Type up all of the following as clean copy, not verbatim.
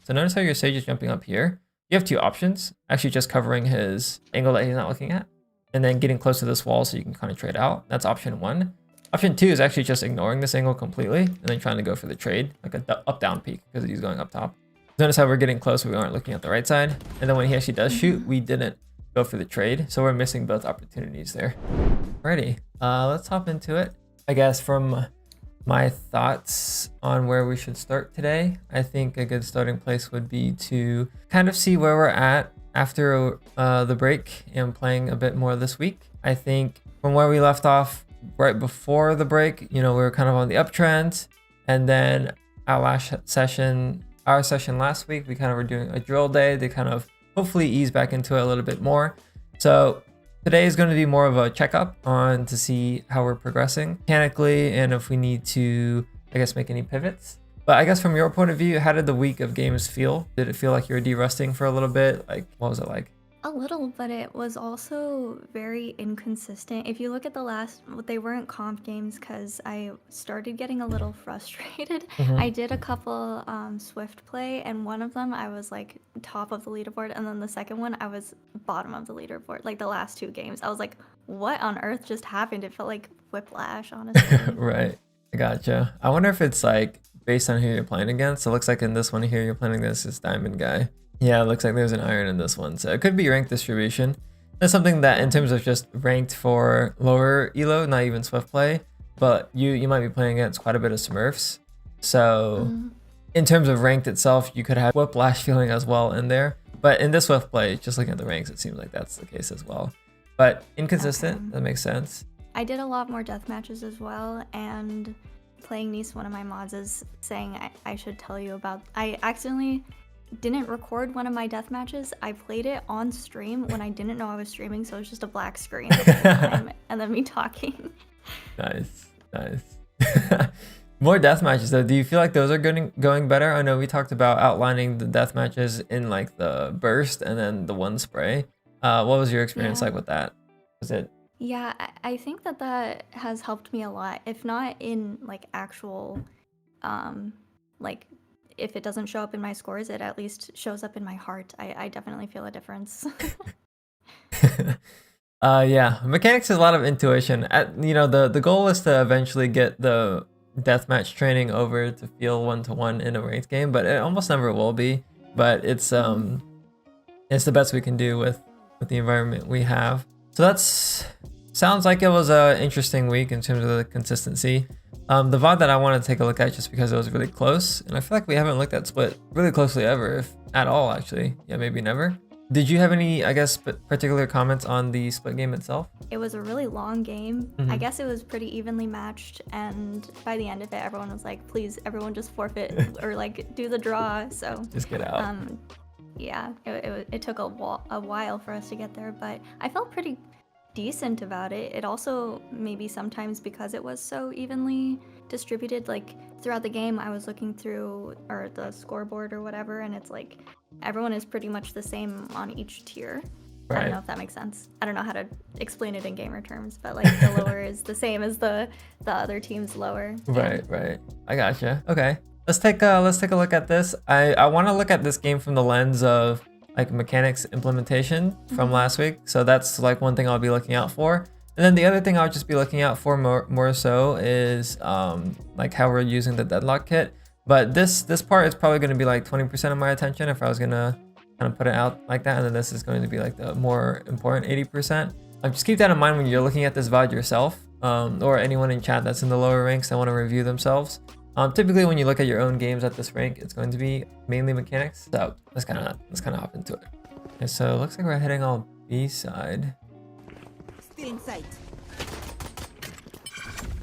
So notice how your Sage is jumping up here. You have two options. Actually just covering his angle that he's not looking at, and then getting close to this wall so you can kind of trade out. That's option 1. Option 2 is actually just ignoring this angle completely and then trying to go for the trade, like a up-down peek because he's going up top. Notice how we're getting close, we aren't looking at the right side. And then when he actually does shoot, we didn't go for the trade. So we're missing both opportunities there. Alrighty, let's hop into it. I guess from my thoughts on where we should start today, I think a good starting place would be to kind of see where we're at after the break and playing a bit more this week. I think from where we left off right before the break, we were kind of on the uptrend, and then our session last week, we kind of were doing a drill day to kind of hopefully ease back into it a little bit more. So today is going to be more of a checkup on to see how we're progressing mechanically and if we need to, I guess, make any pivots. But I guess from your point of view, how did the week of games feel? Did it feel like you were de-rusting for a little bit? Like, what was it like? A little, but it was also very inconsistent. If you look at the last, they weren't comp games because I started getting a little frustrated. I did a couple Swift play, and one of them I was like top of the leaderboard, and then the second one I was bottom of the leaderboard. Like the last 2 games, I was like, what on earth just happened? It felt like whiplash, honestly. Right. I gotcha. I wonder if it's like based on who you're playing against. It looks like in this one here, you're playing against this diamond guy. Yeah, it looks like there's an iron in this one. So it could be ranked distribution. That's something that in terms of just ranked for lower elo, not even Swift play, but you might be playing against quite a bit of Smurfs. So in terms of ranked itself, you could have whiplash feeling as well in there. But in this Swift play, just looking at the ranks, it seems like that's the case as well. But inconsistent, Okay. that makes sense. I did a lot more death matches as well, and playing Nice, one of my mods is saying I should tell you about. I accidentally didn't record one of my death matches. I played it on stream when I didn't know I was streaming, so it was just a black screen the whole time, and then me talking. Nice. More death matches though. Do you feel like those are going better? I know we talked about outlining the death matches in like the burst and then the one spray. What was your experience like with that? Was it? Yeah, I think that has helped me a lot. If not in like actual, like if it doesn't show up in my scores, it at least shows up in my heart. I definitely feel a difference. Yeah, mechanics is a lot of intuition. The goal is to eventually get the deathmatch training over to feel 1-to-1 in a ranked game, but it almost never will be. But it's the best we can do with the environment we have. So sounds like it was an interesting week in terms of the consistency. The VOD that I want to take a look at just because it was really close, and I feel like we haven't looked at Split really closely ever, if at all actually. Yeah, maybe never. Did you have any, I guess, particular comments on the Split game itself? It was a really long game. I guess it was pretty evenly matched, and by the end of it, everyone was like, please, everyone just forfeit or like do the draw. So just get out. Yeah, it took a while for us to get there, but I felt pretty decent about it. It also, maybe sometimes because it was so evenly distributed, like throughout the game I was looking through or the scoreboard or whatever, and it's like everyone is pretty much the same on each tier. Right. I don't know if that makes sense. I don't know how to explain it in gamer terms, but like the lower is the same as the other team's lower. Right. I gotcha. Okay, let's take a look at this. I want to look at this game from the lens of like mechanics implementation from last week. So that's like one thing I'll be looking out for. And then the other thing I'll just be looking out for more so is like how we're using the deadlock kit. But this part is probably going to be like 20% of my attention if I was going to kind of put it out like that. And then this is going to be like the more important 80%. Just keep that in mind when you're looking at this VOD yourself, or anyone in chat that's in the lower ranks that want to review themselves. Typically when you look at your own games at this rank, it's going to be mainly mechanics. So let's kind of hop into it. Okay, so it looks like we're heading all B side. Still in sight.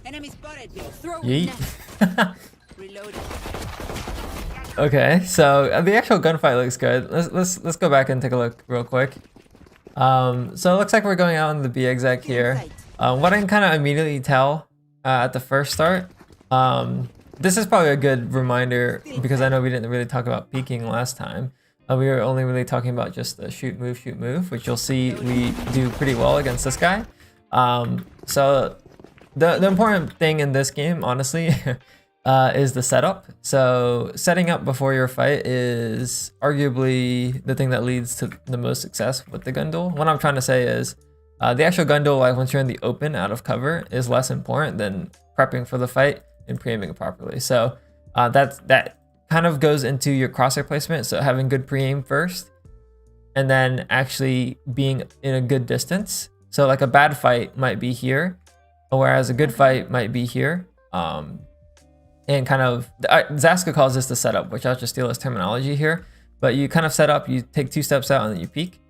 Enemy spotted. Throw. Yeet. Reloading. Okay, so the actual gunfight looks good. Let's go back and take a look real quick. So it looks like we're going out on the B exec here. What I can kind of immediately tell at the first start, this is probably a good reminder because I know we didn't really talk about peeking last time. We were only really talking about just the shoot, move, which you'll see we do pretty well against this guy. So the important thing in this game, honestly, is the setup. So setting up before your fight is arguably the thing that leads to the most success with the gun duel. What I'm trying to say is the actual gun duel, like once you're in the open out of cover, is less important than prepping for the fight and pre-aiming properly. So that kind of goes into your crosshair placement. So having good pre-aim first, and then actually being in a good distance. So like a bad fight might be here, whereas a good fight might be here. And kind of, Zaska calls this the setup, which I'll just steal his terminology here. But you kind of set up, you take 2 steps out and then you peek.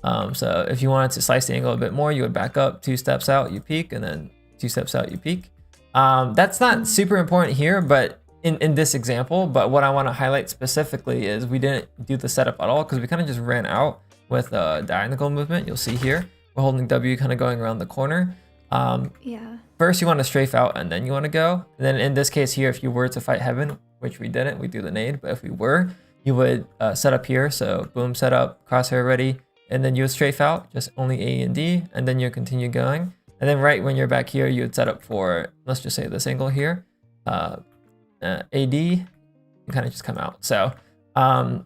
So if you wanted to slice the angle a bit more, you would back up 2 steps out, you peek, and then 2 steps out, you peek. That's not super important here, but in this example, but what I want to highlight specifically is we didn't do the setup at all because we kind of just ran out with a diagonal movement. You'll see here, we're holding W kind of going around the corner. Yeah. First you want to strafe out and then you want to go. And then in this case here, if you were to fight Heaven, which we didn't, we do the nade, but if we were, you would set up here. So boom, set up, crosshair ready, and then you would strafe out, just only A and D, and then you continue going. And then right when you're back here, you would set up for, let's just say this angle here, AD, you kind of just come out. So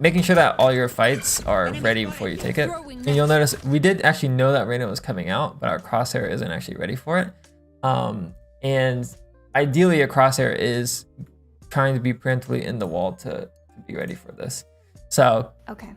making sure that all your fights are ready before you take it. And you'll notice we did actually know that Reyna was coming out, but our crosshair isn't actually ready for it. And ideally a crosshair is trying to be preemptively in the wall to be ready for this. So Okay.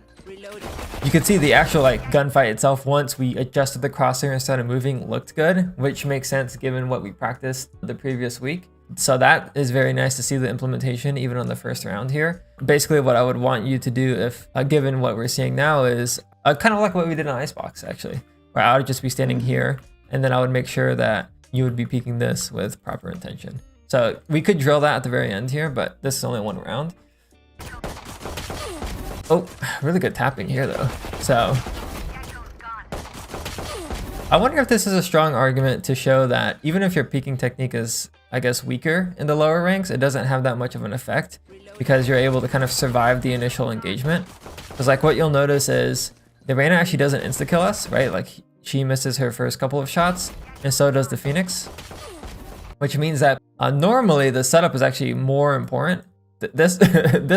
you can see the actual like gunfight itself, once we adjusted the crosshair and started moving, looked good, which makes sense given what we practiced the previous week. So that is very nice to see the implementation even on the first round here. Basically what I would want you to do if given what we're seeing now is kind of like what we did in Icebox actually, where I would just be standing here and then I would make sure that you would be peeking this with proper intention. So we could drill that at the very end here, but this is only 1 round. Oh, really good tapping here though. So I wonder if this is a strong argument to show that even if your peeking technique is, I guess, weaker in the lower ranks, it doesn't have that much of an effect because you're able to kind of survive the initial engagement. Because like what you'll notice is the Reyna actually doesn't insta-kill us, right? Like she misses her first couple of shots and so does the Phoenix, which means that normally the setup is actually more important. This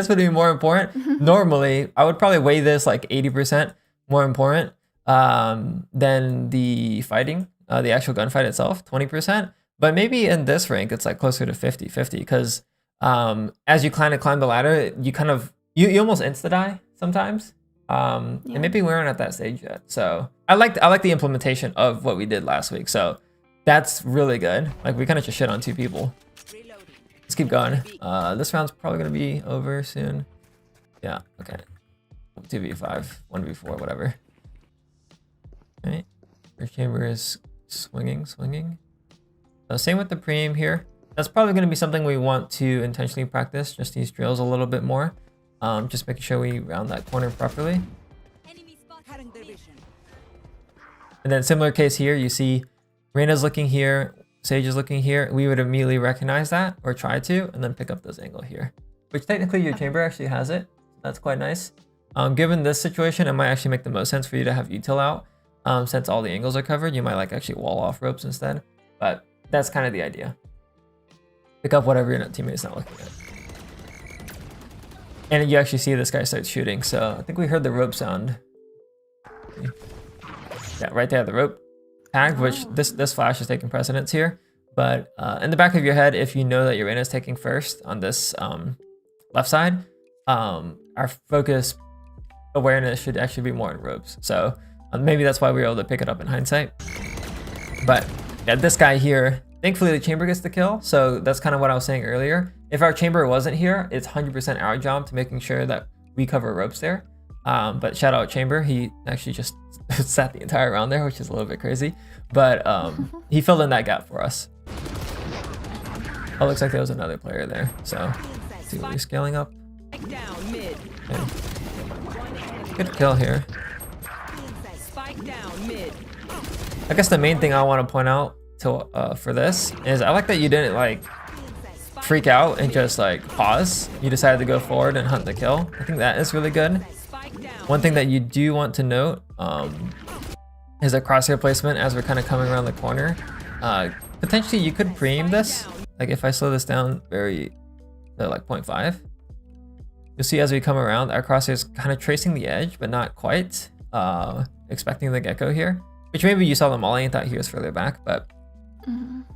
would be more important. Normally, I would probably weigh this like 80% more important than the fighting, the actual gunfight itself, 20%. But maybe in this rank, it's like closer to 50-50 because as you kind of climb the ladder, you kind of, you almost insta-die sometimes. And maybe we aren't at that stage yet. So I like the implementation of what we did last week. So that's really good. Like we kind of just shit on 2 people. Let's keep going. This round's probably gonna be over soon. Yeah, okay. 2v5, 1v4, whatever. All right, first chamber is swinging. Same with the pre-aim here. That's probably gonna be something we want to intentionally practice, just these drills a little bit more. Just making sure we round that corner properly. And then similar case here, you see Reyna's looking here, Sage is looking here. We would immediately recognize that or try to, and then pick up this angle here, which technically your chamber actually has it. That's quite nice. Given this situation, it might actually make the most sense for you to have util out. Since all the angles are covered, you might like actually wall off ropes instead, but that's kind of the idea. Pick up whatever your teammate's not looking at. And you actually see this guy start shooting. So I think we heard the rope sound. Yeah, right there, the rope tagged, which this flash is taking precedence here. But in the back of your head, if you know that your Reyna is taking first on this left side, our focus awareness should actually be more in ropes. So maybe that's why we were able to pick it up in hindsight. But yeah, this guy here, thankfully the chamber gets the kill. So that's kind of what I was saying earlier. If our chamber wasn't here, it's 100% our job to making sure that we cover ropes there. But shout out chamber, he actually just sat the entire round there, which is a little bit crazy. But he filled in that gap for us. Oh, looks like there was another player there. So let's see what we're scaling up. Okay. Good kill here. I guess the main thing I want to point out to for this is I like that you didn't like freak out and just like pause. You decided to go forward and hunt the kill. I think that is really good. One thing that you do want to note is a crosshair placement as we're kind of coming around the corner. Potentially you could pre-aim this. Like if I slow this down very so like 0.5. You'll see as we come around, our crosshair is kind of tracing the edge, but not quite. Expecting the gecko here, which maybe you saw the molly and thought he was further back, but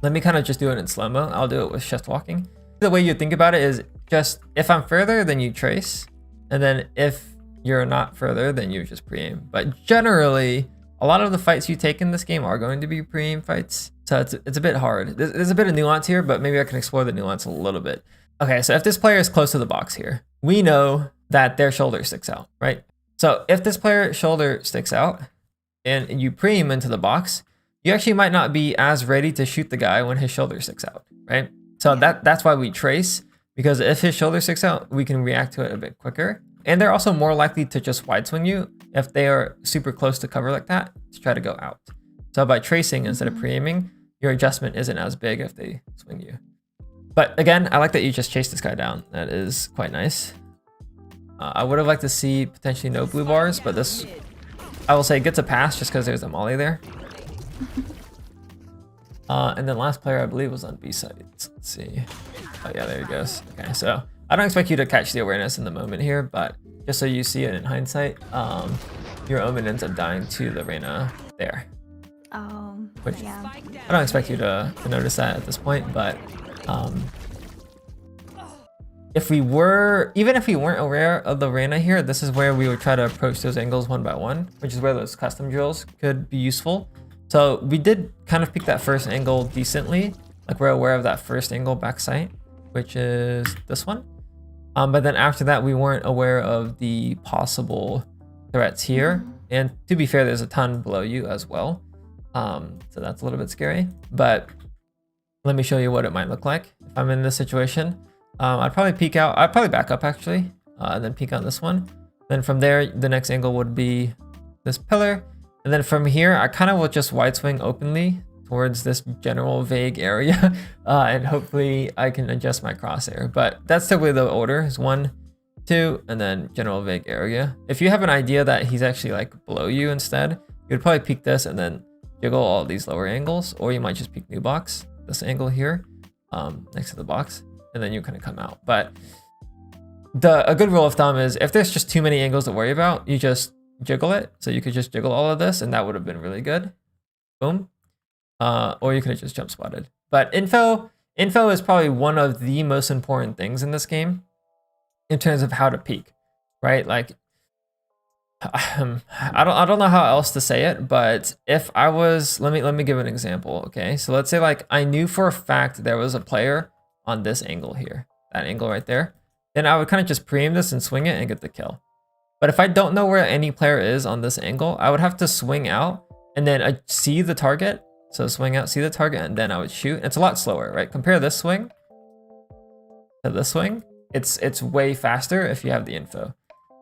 let me kind of just do it in slow-mo. I'll do it with shift walking. The way you think about it is just if I'm further, then you trace, and then if you're not further, then you just pre-aim. But generally, a lot of the fights you take in this game are going to be pre-aim fights, so it's a bit hard. There's a bit of nuance here, but maybe I can explore the nuance a little bit. Okay, so if this player is close to the box here, we know that their shoulder sticks out, right? So if this player's shoulder sticks out and you pre-aim into the box, you actually might not be as ready to shoot the guy when his shoulder sticks out, right? So that's why we trace, because if his shoulder sticks out, we can react to it a bit quicker. And they're also more likely to just wide swing you if they are super close to cover like that to try to go out. So by tracing instead of pre-aiming, your adjustment isn't as big if they swing you. But again, I like that you just chase this guy down. That is quite nice. I would have liked to see potentially no blue bars, but this, I will say, gets a pass just because there's a molly there. And then last player, I believe, was on B side. Let's see. Oh yeah, there he goes. Okay, so I don't expect you to catch the awareness in the moment here, but just so you see it in hindsight, your Omen ends up dying to the Reyna there. Which Yeah. I don't expect you to notice that at this point, but if we were, even if we weren't aware of the Reyna here, this is where we would try to approach those angles one by one, which is where those custom drills could be useful. So we did kind of pick that first angle decently, like we're aware of that first angle back sight, which is this one. But then after that, we weren't aware of the possible threats here. And to be fair, there's a ton below you as well. So that's a little bit scary, but let me show you what it might look like if I'm in this situation. I'd probably peek out, I'd probably back up actually, and then peek on this one. Then from there, the next angle would be this pillar. And then from here, I kind of will just wide swing openly towards this general vague area. And hopefully I can adjust my crosshair, but that's typically the order is 1, 2, and then general vague area. If you have an idea that he's actually like below you instead, you would probably peek this and then jiggle all these lower angles, or you might just peek new box, this angle here, next to the box, and then you kind of come out. But a good rule of thumb is if there's just too many angles to worry about, you just jiggle it. So you could just jiggle all of this and that would have been really good. Boom. Or you could have just jump spotted. But info is probably one of the most important things in this game in terms of how to peek, right? Like, I don't know how else to say it, but if I was, let me give an example. Okay. So let's say like I knew for a fact there was a player on this angle here, that angle right there, then I would kind of just pre-aim this and swing it and get the kill. But if I don't know where any player is on this angle, I would have to swing out and then I see the target. So swing out, see the target, and then I would shoot. It's a lot slower, right? Compare this swing to this swing. It's way faster if you have the info.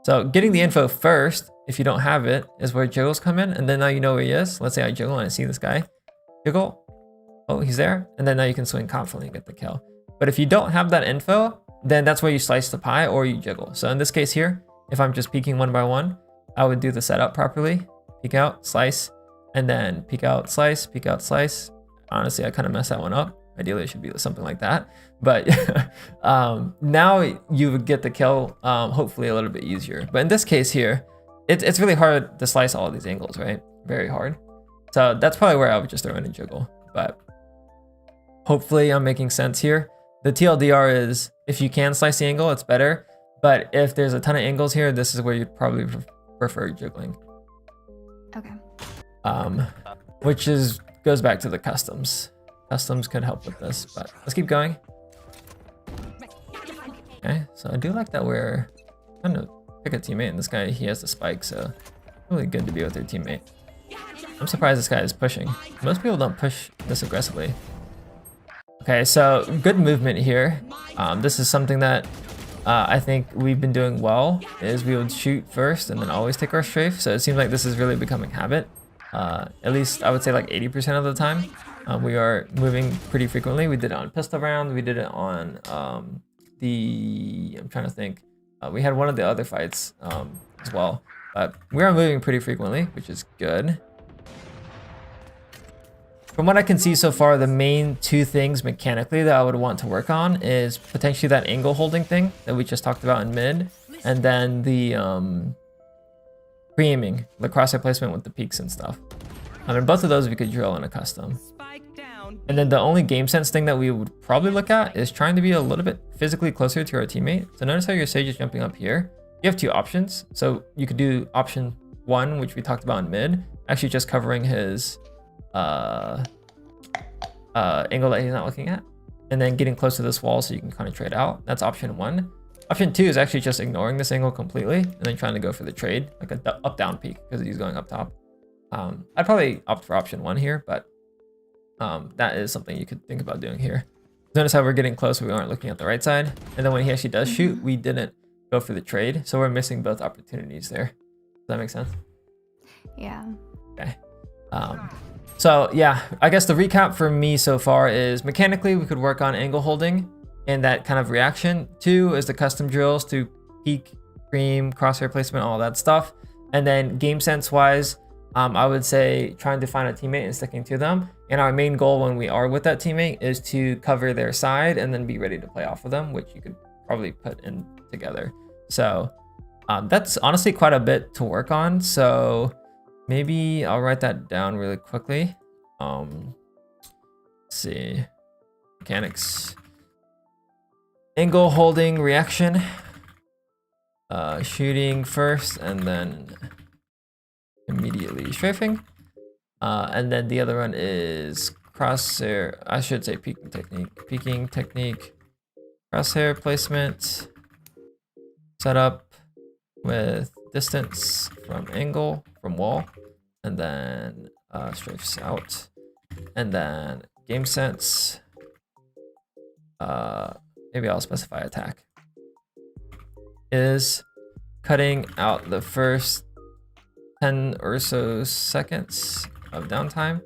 So getting the info first, if you don't have it, is where jiggles come in. And then now you know where he is. Let's say I jiggle and I see this guy. Jiggle. Oh, he's there. And then now you can swing confidently and get the kill. But if you don't have that info, then that's where you slice the pie or you jiggle. So in this case here, if I'm just peeking one by one, I would do the setup properly. Peek out, slice, and then peek out, slice, peek out, slice. Honestly, I kind of messed that one up. Ideally, it should be something like that. But now you would get the kill, hopefully a little bit easier. But in this case here, it's really hard to slice all of these angles, right? Very hard. So that's probably where I would just throw in a jiggle. But hopefully I'm making sense here. The TLDR is if you can slice the angle, it's better. But if there's a ton of angles here, this is where you'd probably prefer jiggling. Okay. Which goes back to the customs. Customs could help with this, but let's keep going. Okay, so I do like that we're trying to pick a teammate, and this guy, he has the spike, so really good to be with your teammate. I'm surprised this guy is pushing. Most people don't push this aggressively. Okay, so good movement here. This is something that I think we've been doing well, is we would shoot first and then always take our strafe. So it seems like this is really becoming habit. At least I would say like 80% of the time. We are moving pretty frequently. We did it on pistol round. We did it on I'm trying to think. We had one of the other fights as well. But we are moving pretty frequently, which is good. From what I can see so far, the main two things mechanically that I would want to work on is potentially that angle holding thing that we just talked about in mid, and then the pre-aiming, the crosshair placement with the peaks and stuff. I mean, both of those we could drill in a custom. Spike down. And then the only game sense thing that we would probably look at is trying to be a little bit physically closer to our teammate. So notice how your Sage is jumping up here. You have two options. So you could do option 1, which we talked about in mid, actually just covering his angle that he's not looking at, and then getting close to this wall so you can kind of trade out. That's option 1. Option 2 is actually just ignoring this angle completely and then trying to go for the trade, like a up-down peak because he's going up top. I'd probably opt for option 1 here, but that is something you could think about doing here. Notice how we're getting close, we aren't looking at the right side. And then when he actually does shoot, we didn't go for the trade. So we're missing both opportunities there. Does that make sense? Yeah. Okay. So yeah, I guess the recap for me so far is mechanically we could work on angle holding and that kind of reaction. 2 is the custom drills to peak, cream, crosshair placement, all that stuff. And then game sense wise, I would say trying to find a teammate and sticking to them. And our main goal when we are with that teammate is to cover their side and then be ready to play off of them, which you could probably put in together. So that's honestly quite a bit to work on. So maybe I'll write that down really quickly. Let's see, mechanics, angle holding reaction, shooting first and then immediately strafing, and then the other one is crosshair, I should say peeking technique, crosshair placement, setup with distance from angle from wall, and then strafes out, and then game sense, maybe I'll specify attack, is cutting out the first 10 or so seconds of downtime.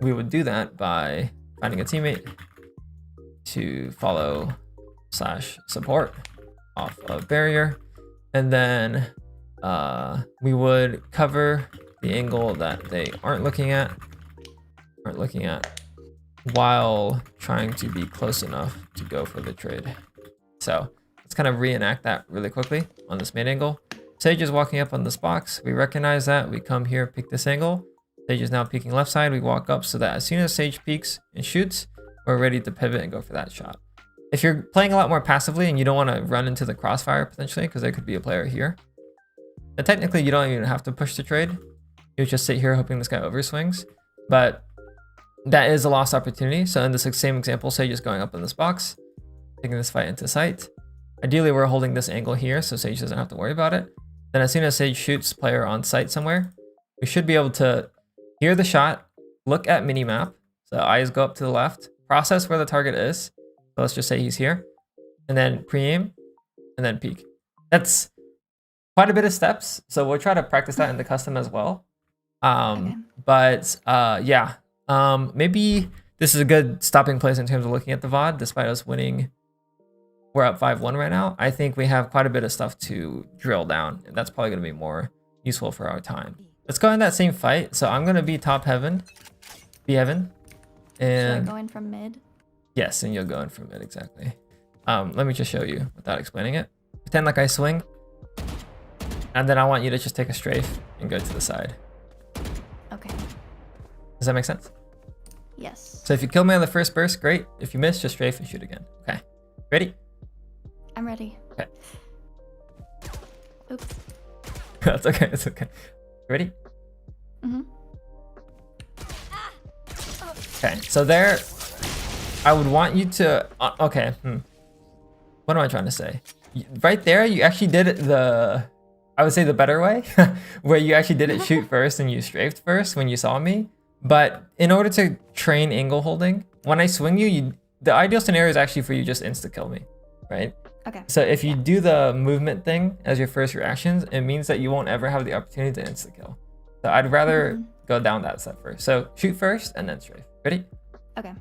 We would do that by finding a teammate to follow / support off of barrier, and then we would cover the angle that they aren't looking at while trying to be close enough to go for the trade. So let's kind of reenact that really quickly on this main angle. Sage is walking up on this box. We recognize that. We come here, pick this angle. Sage is now peeking left side. We walk up so that as soon as Sage peeks and shoots, we're ready to pivot and go for that shot. If you're playing a lot more passively and you don't want to run into the crossfire potentially, because there could be a player here, then technically you don't even have to push the trade. You just sit here hoping this guy overswings. But that is a lost opportunity. So in this same example, Sage is going up in this box, taking this fight into sight. Ideally, we're holding this angle here so Sage doesn't have to worry about it. Then as soon as Sage shoots player on site somewhere, we should be able to hear the shot, look at minimap. So eyes go up to the left, process where the target is. So let's just say he's here, and then pre-aim, and then peek. That's quite a bit of steps. So we'll try to practice that in the custom as well. Okay. But yeah, maybe this is a good stopping place in terms of looking at the VOD, despite us winning. We're up 5-1 right now. I think we have quite a bit of stuff to drill down, and that's probably going to be more useful for our time. Let's go in that same fight. So I'm going to be top heaven, B heaven, and Should I go in from mid? yes, and you'll go in from mid, exactly. Let me just show you without explaining it. Pretend like I swing, and then I want you to just take a strafe and go to the side. Okay. Does that make sense? Yes. So if you kill me on the first burst, great. If you miss, just strafe and shoot again. Okay, ready? I'm ready. Okay. Oops. That's okay, it's okay. Ready? Mm-hmm. Okay, so there, I would want you to, okay, what am I trying to say? Right there, you actually did it I would say the better way, where you actually did it shoot first and you strafed first when you saw me. But in order to train angle holding, when I swing you, the ideal scenario is actually for you just insta-kill me, right? Okay. So if you do the movement thing as your first reactions, it means that you won't ever have the opportunity to insta-kill. So I'd rather go down that step first. So shoot first and then strafe. Ready? Okay.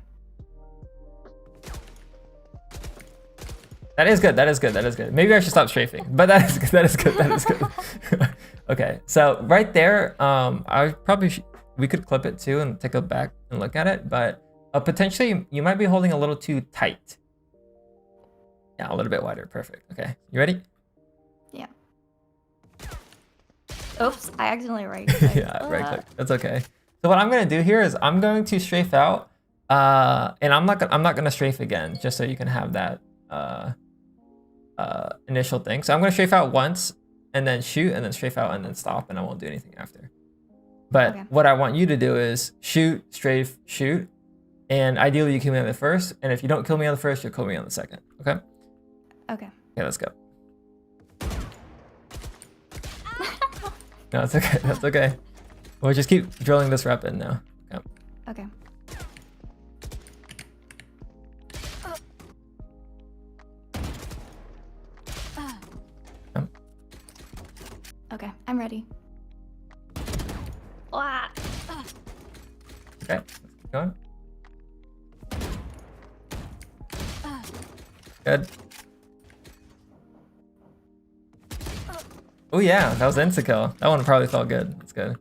That is good. That is good. That is good. Maybe I should stop strafing, but that is good. That is good. That is good. Okay. So right there, I probably we could clip it too and take a back and look at it, but potentially you might be holding a little too tight. Yeah, a little bit wider. Perfect. Okay, you ready? Yeah. Oops, I accidentally right clicked. Yeah, right click. That's okay. So what I'm gonna do here is I'm going to strafe out, and I'm not gonna strafe again, just so you can have that initial thing. So I'm gonna strafe out once, and then shoot, and then strafe out, and then stop, and I won't do anything after. But Okay. what I want you to do is shoot, strafe, shoot, and ideally you kill me on the first. And if you don't kill me on the first, you'll kill me on the second. Okay? Okay. Okay, let's go. No, it's okay. That's okay. We'll just keep drilling this rep in now. Okay. Okay. Okay, I'm ready. Wah! Okay, let's keep going. Good. Oh yeah, that was insta-kill. That one probably felt good. That's good.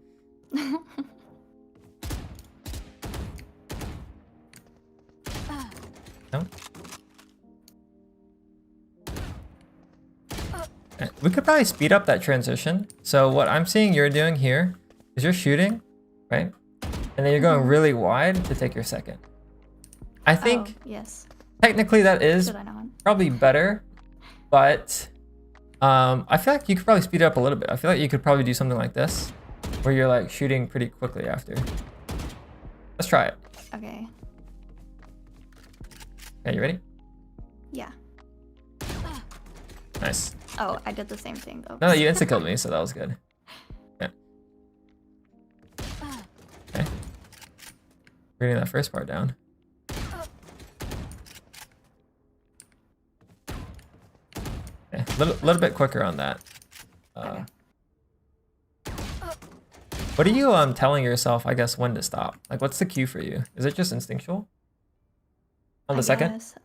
No? Okay, we could probably speed up that transition. So what I'm seeing you're doing here is you're shooting, right? And then you're going really wide to take your second. I think Oh, yes. technically that is Should I not? probably better, but I feel like you could probably speed it up a little bit. I feel like you could probably do something like this, where you're like shooting pretty quickly after. Let's try it. Okay. Okay, you ready? Yeah. Nice. Oh, I did the same thing though. No, you insta-killed me, so that was good. Okay. Okay. We're getting that first part down. Okay, little bit quicker on that. Okay. What are you telling yourself, I guess, when to stop? Like, what's the cue for you? Is it just instinctual? On the I second? guess.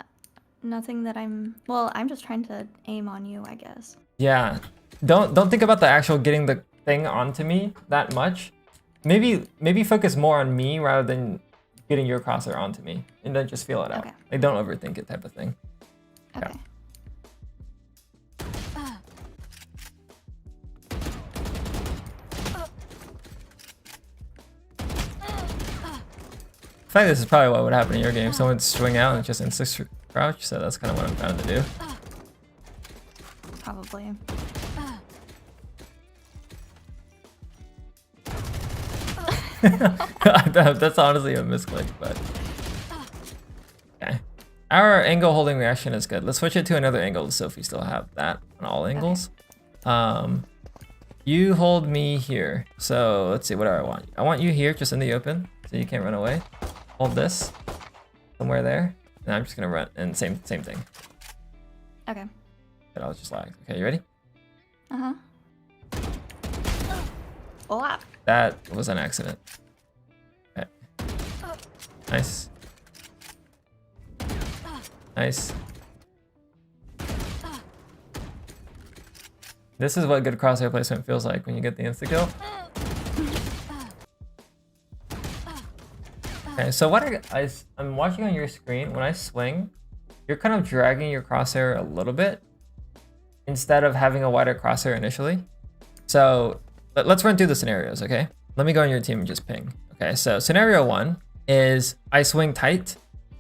Nothing that well, I'm just trying to aim on you, I guess. Yeah. Don't think about the actual getting the thing onto me that much. Maybe focus more on me rather than getting your crosshair onto me, and then just feel it out. Okay. Like, don't overthink it type of thing. Okay. I feel like this is probably what would happen in your game. Someone would swing out and just insta crouch, so that's kind of what I'm trying to do. Probably. That's honestly a misclick, but okay. Our angle holding reaction is good. Let's switch it to another angle so if we still have that on all angles. You hold me here. So let's see, what do I want? I want you here, just in the open, so you can't run away. Hold this somewhere there, and I'm just gonna run. And same thing. Okay. But I'll just lag. Okay, you ready? Uh-huh. Oh, That was an accident. Okay. Nice. Nice. This is what good crosshair placement feels like when you get the insta-kill. Okay, so what I'm watching on your screen, when I swing, you're kind of dragging your crosshair a little bit instead of having a wider crosshair initially. So let's run through the scenarios, okay? Let me go on your team and just ping. Okay, so scenario 1 is I swing tight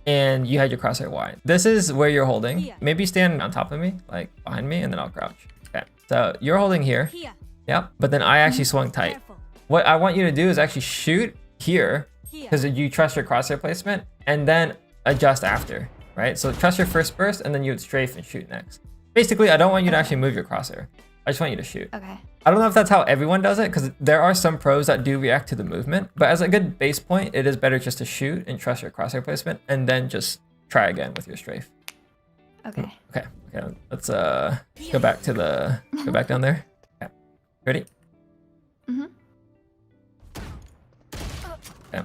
and you had your crosshair wide. This is where you're holding. Here. Maybe stand on top of me, like behind me, and then I'll crouch. Okay, so you're holding here. Here. Yep, but then I actually swung tight. Careful. What I want you to do is actually shoot here Here. because you trust your crosshair placement and then adjust after, right? So trust your first burst and then you would strafe and shoot next. Basically, I don't want you to actually move your crosshair. I just want you to shoot. okay. I don't know if that's how everyone does it because there are some pros that do react to the movement, but as a good base point, it is better just to shoot and trust your crosshair placement and then just try again with your strafe. Okay. Okay, let's go back to go back down there. Okay. Ready? Mm-hmm. Okay.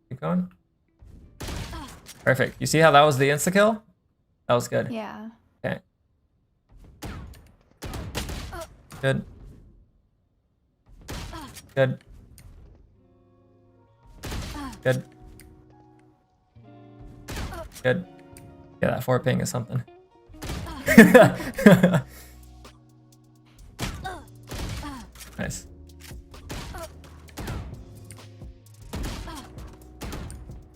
Keep going. Perfect. You see how that was the insta kill? That was good. Yeah. Okay. Good. Good. Good. Good. Yeah, that 4 ping is something. Nice.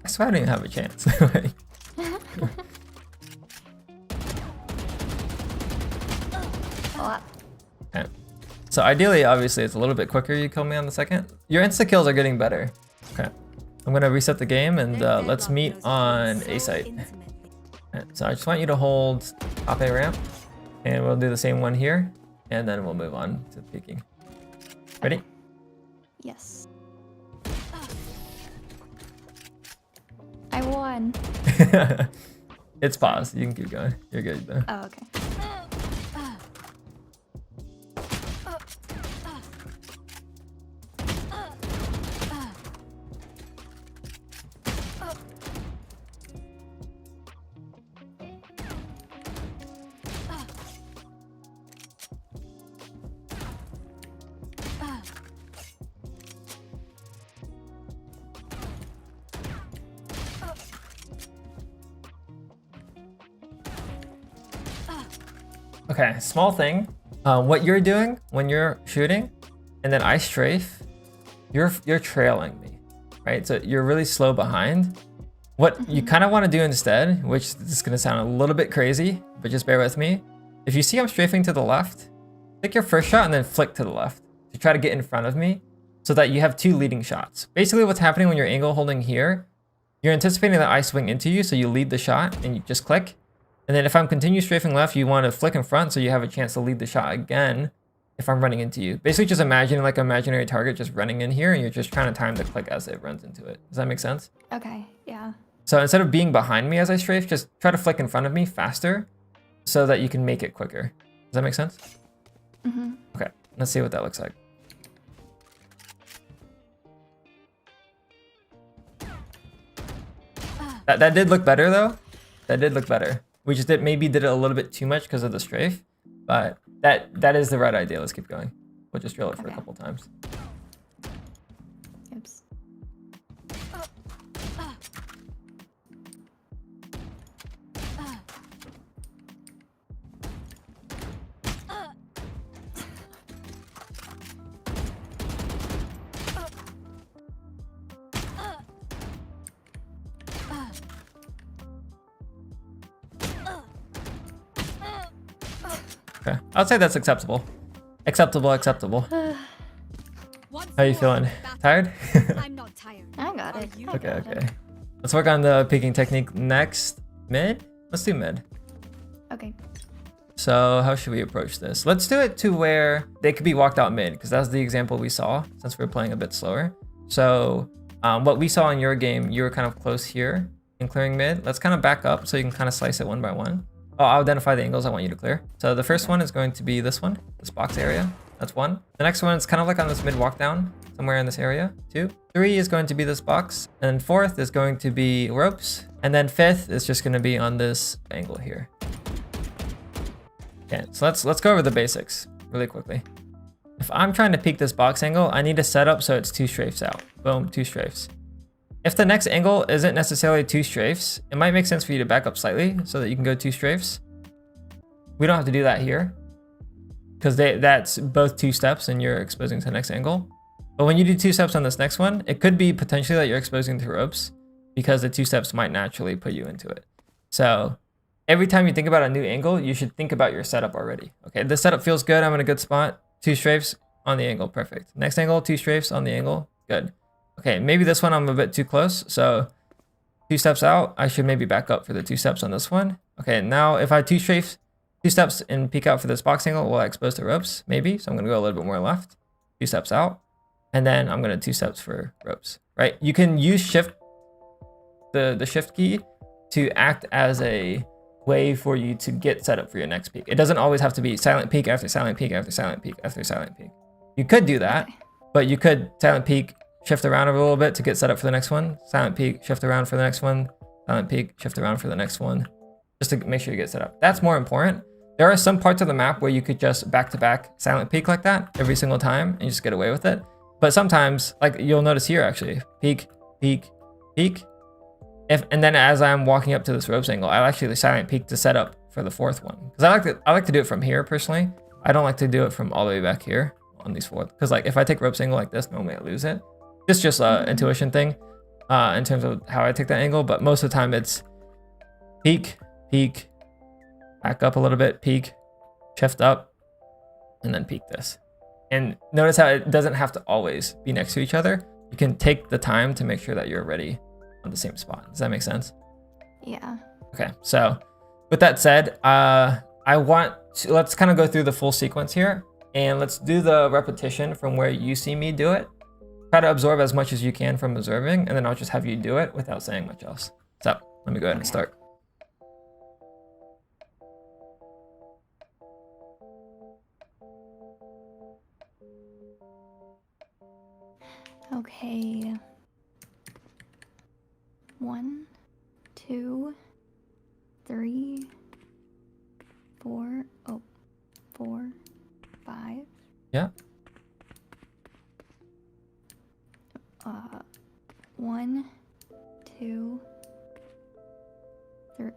I swear I didn't have a chance. Oh, Okay. So ideally, obviously, it's a little bit quicker you kill me on the second. Your insta kills are getting better. Okay. I'm gonna reset the game and let's meet on A site. Okay, so I just want you to hold top A ramp, and we'll do the same one here, and then we'll move on to peeking. Ready? yes. I won. It's paused. You can keep going. You're good though. Oh, okay. Okay, small thing. What you're doing when you're shooting, and then I strafe, you're trailing me, right? So you're really slow behind. What you kind of want to do instead, which is going to sound a little bit crazy, but just bear with me. If you see I'm strafing to the left, take your first shot and then flick to the left to try to get in front of me so that you have 2 leading shots. Basically what's happening when you're angle holding here, you're anticipating that I swing into you, so you lead the shot and you just click. And then if I'm continue strafing left, you want to flick in front so you have a chance to lead the shot again if I'm running into you. Basically just imagine like an imaginary target just running in here and you're just trying to time the click as it runs into it. Does that make sense? Okay, yeah. So instead of being behind me as I strafe, just try to flick in front of me faster so that you can make it quicker. Does that make sense? Mm-hmm. Okay, let's see what that looks like. That did look better though. That did look better. We just maybe did it a little bit too much because of the strafe, but that is the right idea. Let's keep going. We'll just drill it for a couple times. Oops. Okay, I'd say that's acceptable. Acceptable. How you feeling? Tired? I'm not tired. I got it. I Okay, got it. okay. Let's work on the peeking technique next. Mid? Let's do mid. Okay. So how should we approach this? Let's do it to where they could be walked out mid, because that's the example we saw since we were playing a bit slower. So what we saw in your game, you were kind of close here in clearing mid. Let's kind of back up so you can kind of slice it one by one. I'll identify the angles I want you to clear. So the first one is going to be this one, this box area. That's 1. The next one is kind of like on this mid walk down, somewhere in this area. 2. 3 is going to be this box. And then 4th is going to be ropes. And then 5th is just going to be on this angle here. Okay, so let's go over the basics really quickly. If I'm trying to peek this box angle, I need to set up so it's 2 strafes out. Boom, 2 strafes. If the next angle isn't necessarily 2 strafes, it might make sense for you to back up slightly so that you can go 2 strafes. We don't have to do that here because that's both 2 steps and you're exposing to the next angle. But when you do 2 steps on this next one, it could be potentially that you're exposing to ropes because the 2 steps might naturally put you into it. So every time you think about a new angle, you should think about your setup already. Okay, this setup feels good. I'm in a good spot. 2 strafes on the angle. Perfect. Next angle, 2 strafes on the angle. Good. Okay, maybe this one I'm a bit too close. So 2 steps out, I should maybe back up for the 2 steps on this one. Okay, now if I 2 strafes, 2 steps and peek out for this box angle, will I expose to ropes? Maybe. So I'm gonna go a little bit more left. 2 steps out. And then I'm gonna 2 steps for ropes, right? You can use shift, the shift key to act as a way for you to get set up for your next peek. It doesn't always have to be silent peek after silent peek after silent peek after silent peek. You could do that, but you could silent peek, shift around a little bit to get set up for the next one. Silent peek, shift around for the next one. Silent peek, shift around for the next one. Just to make sure you get set up. That's more important. There are some parts of the map where you could just back-to-back silent peek like that every single time and you just get away with it. But sometimes, like you'll notice here actually, peek, peek, peek. And then as I'm walking up to this ropes angle, I'll actually silent peek to set up for the fourth one. Because I like to do it from here personally. I don't like to do it from all the way back here on these fourth. Because like if I take ropes angle like this, normally I lose it. It's just a intuition thing in terms of how I take that angle. But most of the time it's peek, peek, back up a little bit, peek, shift up, and then peek this. And notice how it doesn't have to always be next to each other. You can take the time to make sure that you're ready on the same spot. Does that make sense? Yeah. Okay, so with that said, let's kind of go through the full sequence here, and let's do the repetition from where you see me do it. Try to absorb as much as you can from observing, and then I'll just have you do it without saying much else. So let me go ahead and start. Okay. 1, 2, 3, 4. Oh, 4, 5. Yeah. 1, 2, 3.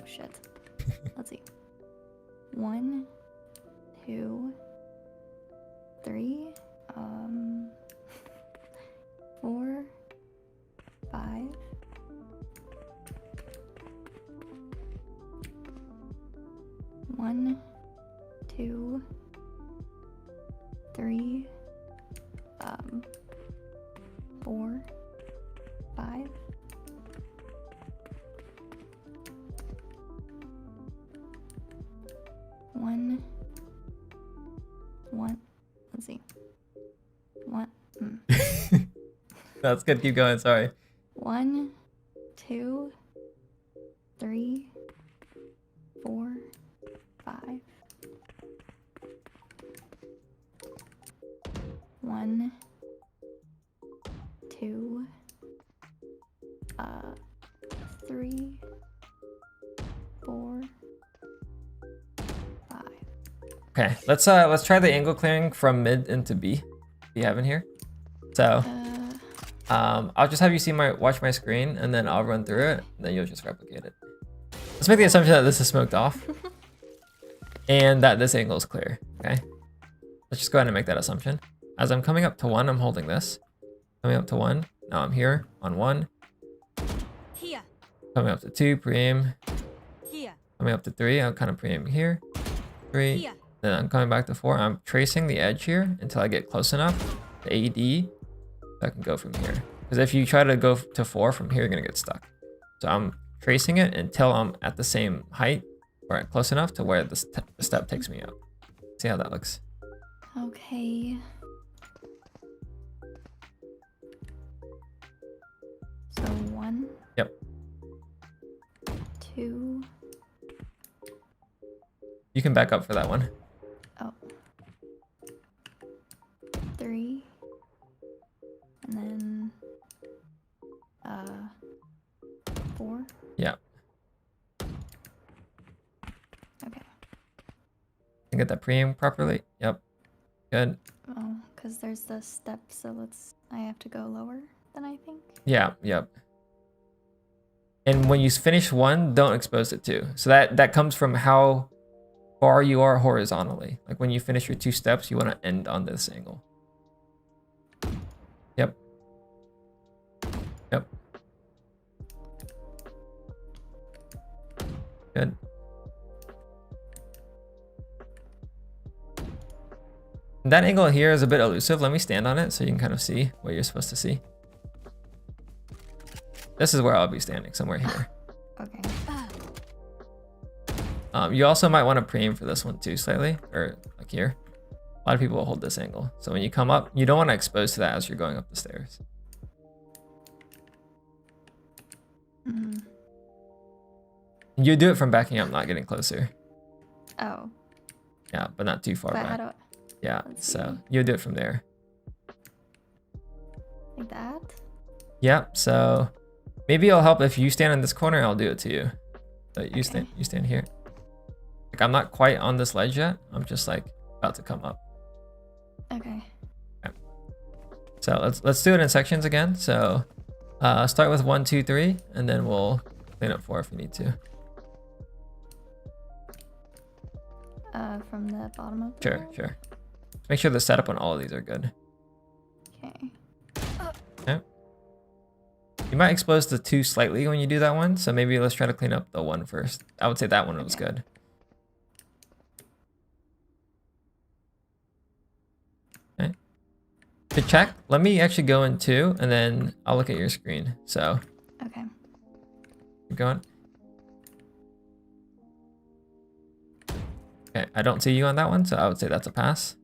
Shit. Let's see. 1, 2, 3. 4, 5. 1, 2, 3. 4, 5. 1. Let's see. 1. That's good. Keep going. Sorry. 1, 2, 3, 4, 5. 1, 2, 3, 4, 5. Okay, let's try the angle clearing from mid into B. You have in here. So I'll just have you watch my screen, and then I'll run through it, and then you'll just replicate it. Let's make the assumption that this is smoked off and that this angle is clear. Okay, let's just go ahead and make that assumption. As I'm coming up to 1, I'm holding this. Coming up to 1, now I'm here on 1. Here. Coming up to 2, pre-aim. Here. Coming up to 3, I'll kind of pre-aim here. 3. Here. Then I'm coming back to 4. I'm tracing the edge here until I get close enough to AD so I can go from here. Because if you try to go to 4 from here, you're going to get stuck. So I'm tracing it until I'm at the same height or close enough to where the step takes me up. See how that looks. Okay. So 1. Yep. 2. You can back up for that one. Oh. 3. And then 4. Yeah. Okay. You get that pre-aim properly? Yep. Good. Oh, because there's the step, so I have to go lower than I think. Yeah, yep. And when you finish 1, don't expose it 2. So that comes from how far you are horizontally. Like when you finish your 2 steps, you want to end on this angle. Yep. Yep. Good. That angle here is a bit elusive. Let me stand on it so you can kind of see what you're supposed to see. This is where I'll be standing, somewhere here. Okay. You also might want to pre-aim for this one too slightly, or like here. A lot of people will hold this angle. So when you come up, you don't want to expose to that as you're going up the stairs. Mm-hmm. You do it from backing up, not getting closer. Oh. Yeah, but not too far But back. how do Yeah, let's so see. you'll do it from there. like that? Yeah, so maybe it'll help if you stand in this corner, I'll do it to you. But you Okay. stand here. Like I'm not quite on this ledge yet. I'm just like about to come up. Okay. So let's do it in sections again. So Start with 1, 2, 3, and then we'll clean up 4 if we need to. From the bottom of the Sure, wall? sure. Make sure the setup on all of these are good. Okay. Okay. You might expose the 2 slightly when you do that one, so maybe let's try to clean up the 1 first. I would say that one was Okay. good. Okay. To check, let me actually go in 2, and then I'll look at your screen. So, Okay. keep going. Okay, I don't see you on that one, so I would say that's a pass.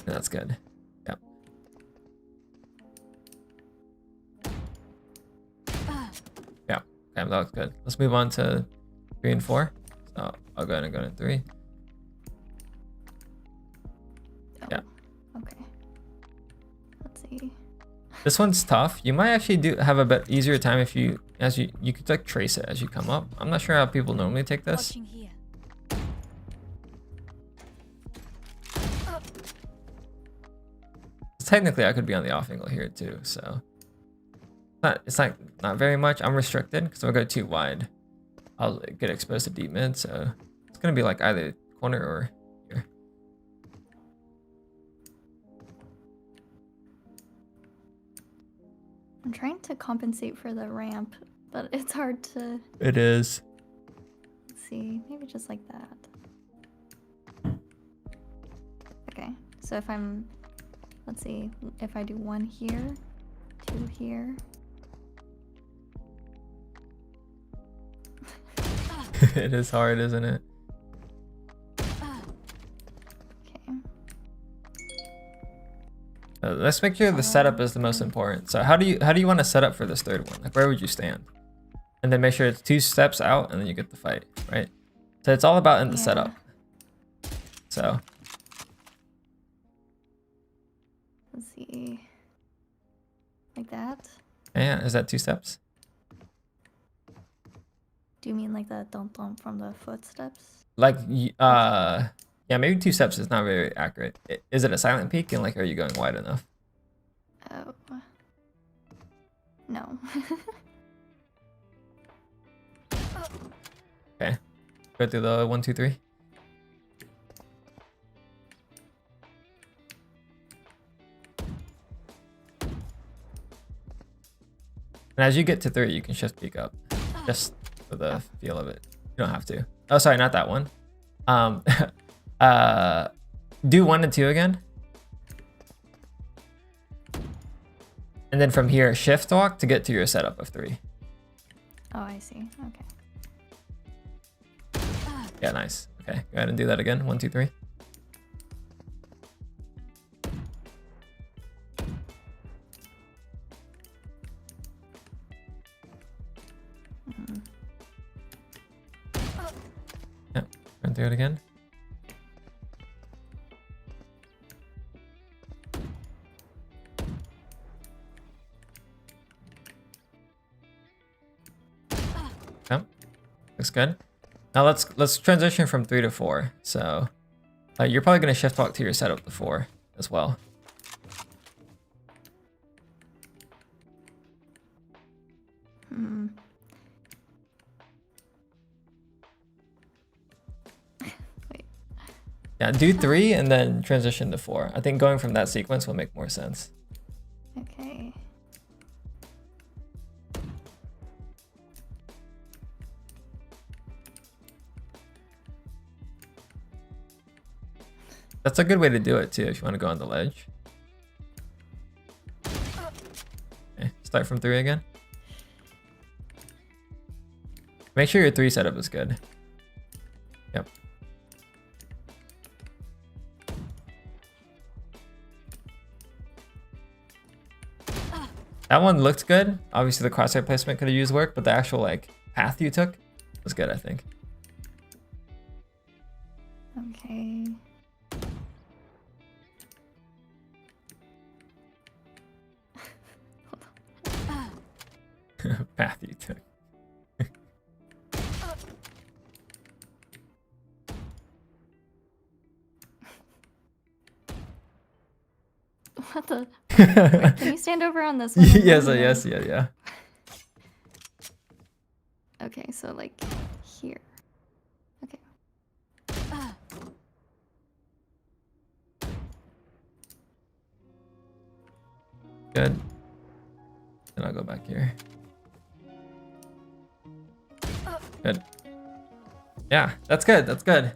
That's good. Yep. Yeah. Okay, that looks good. Let's move on to 3 and 4. So I'll go ahead and go to 3. Oh, Yeah. Okay. Let's see. This one's tough. You might actually have a bit easier time if you could like trace it as you come up. I'm not sure how people normally take this. Watching here. Technically, I could be on the off angle here too. So it's like not very much. I'm restricted because if I go too wide, I'll get exposed to deep mid. So it's gonna be like either corner or here. I'm trying to compensate for the ramp, but it's hard to It is. see. Maybe just like that. Okay. So if I'm, let's see, if I do 1 here, 2 here. It is hard, isn't it? Okay. Let's make sure the setup is the most important. So how do you want to set up for this 3rd one? Like where would you stand? And then make sure it's 2 steps out and then you get the fight, right? So it's all about in the Yeah. setup. So Let's see. Like that? yeah, is that 2 steps? Do you mean like the don't from the footsteps? Like yeah, maybe 2 steps is not very accurate. Is it a silent peak and like are you going wide enough? Oh. No. Okay. Go through the 1, 2, 3. And as you get to 3, you can shift peek up, just for the feel of it. You don't have to. Oh, sorry, not that one. Do 1 and 2 again. And then from here, shift walk to get to your setup of 3. Oh, I see. Okay. Yeah, nice. Okay, go ahead and do that again. 1, 2, 3. Mhm. Yep, run through it again. Yep, looks good. Now let's transition from 3 to 4. So you're probably gonna shift walk to your setup to 4 as well. Hmm. Wait. Yeah, do 3 and then transition to 4. I think going from that sequence will make more sense. Okay. That's a good way to do it too if you want to go on the ledge. Okay, start from 3 again. Make sure your 3 setup is good. Yep. That one looked good. Obviously the crosshair placement could have used work, but the actual like path you took was good, I think. Okay. Path you took. What the? Wait, can you stand over on this one? and Yes, let me know? yes, yeah. Okay, so like here. Okay. Good. Then I'll go back here. Good. Yeah, that's good. That's good.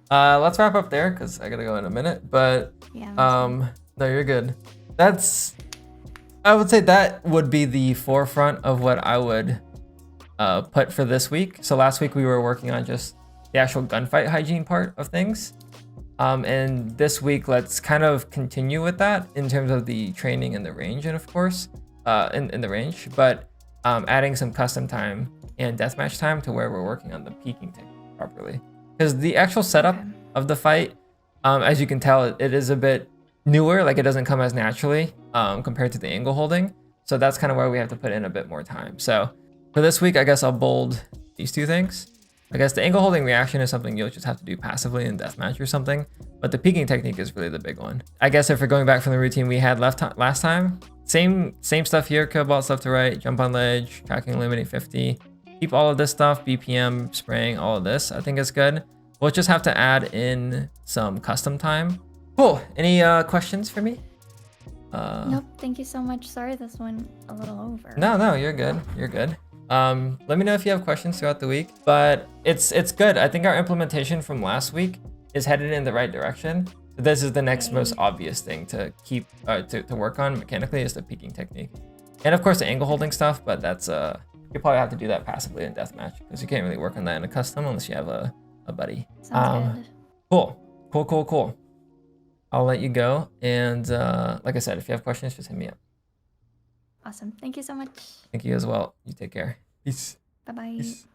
Let's wrap up there because I gotta go in a minute. But Yeah. no, you're good. I would say that would be the forefront of what I would put for this week. So last week we were working on just the actual gunfight hygiene part of things. And this week, let's kind of continue with that in terms of the training and the range, and of course, in the range, but adding some custom time and deathmatch time to where we're working on the peaking technique properly. Because the actual setup Okay. of the fight, as you can tell, it is a bit newer, like it doesn't come as naturally compared to the angle holding. So that's kind of where we have to put in a bit more time. So for this week, I guess I'll bold these two things. I guess the angle holding reaction is something you'll just have to do passively in deathmatch or something, but the peeking technique is really the big one. I guess if we're going back from the routine we had last time, same stuff here, kill bots left to right, jump on ledge, tracking eliminate 50, keep all of this stuff, BPM, spraying, all of this, I think is good. We'll just have to add in some custom time. Cool, any questions for me? Nope. Thank you so much. Sorry, this went a little over. No, you're good. You're good. Let me know if you have questions throughout the week, but it's good. I think our implementation from last week is headed in the right direction. This is the next most obvious thing to keep to work on mechanically is the peeking technique, and of course the angle holding stuff. But that's you probably have to do that passively in deathmatch because you can't really work on that in a custom unless you have a buddy. Sounds good. Cool. I'll let you go, and like I said, if you have questions, just hit me up. Awesome. Thank you so much. Thank you as well. You take care. Peace. Bye bye. Peace.